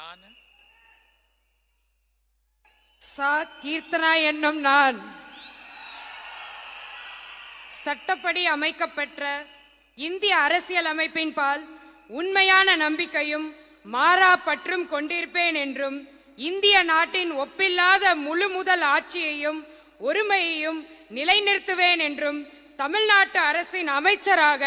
நான் சா கீர்த்தனா என்னும் நான் சட்டப்படி அமைக்கப்பெற்ற இந்திய அரசியல் அமைப்பின் பால் உண்மையான நம்பிக்கையும் மாறா பற்றும் கொண்டிருப்பேன் என்றும் இந்திய நாட்டின் ஒப்பில்லாத முழு முதல் ஆட்சியையும் ஒருமையையும் நிலைநிறுத்துவேன் என்றும் தமிழ்நாட்டு அரசின் அமைச்சராக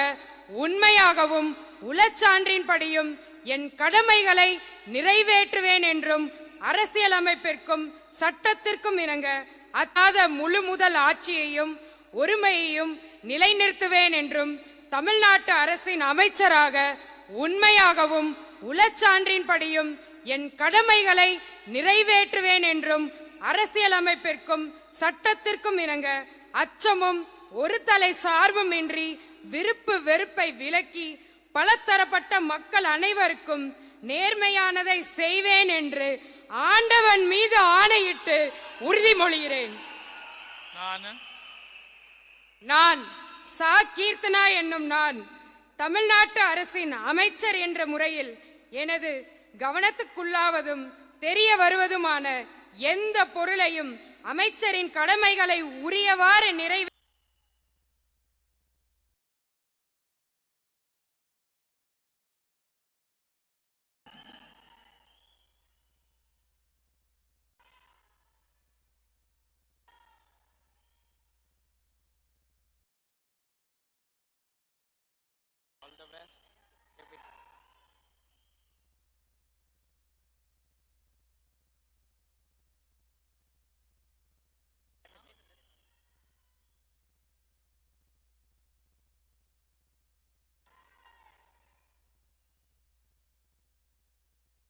உண்மையாகவும் உளச்சான்றின்படியும் என் கடமைகளை நிறைவேற்றுவேன் என்றும் அரசியலமைப்பிற்கும் சட்டத்திற்கும் இணங்க அத்தாத முழு முதல் ஆட்சியையும் ஒருமையையும் நிலைநிறுத்துவேன் என்றும் தமிழ்நாட்டு அரசின் அமைச்சராக உண்மையாகவும் உளச்சான்றின்படியும் என் கடமைகளை நிறைவேற்றுவேன் என்றும் அரசியலமைப்பிற்கும் சட்டத்திற்கும் இணங்க அச்சமும் ஒரு தலை சார்பும் இன்றி விருப்பு வெறுப்பை விலக்கி பலதரப்பட்ட மக்கள் அனைவருக்கும் நேர்மையானதை செய்வேன் என்று ஆண்டவன் மீது ஆணையிட்டு உறுதிமொழிகிறேன். நான் சா கீர்த்தனா என்னும் நான் தமிழ்நாட்டு அரசின் அமைச்சர் என்ற முறையில் எனது கவனத்துக்குள்ளாவதும் தெரிய வருவதுமான எந்த பொருளையும் அமைச்சரின் கடமைகளை உரியவாறு நிறைவே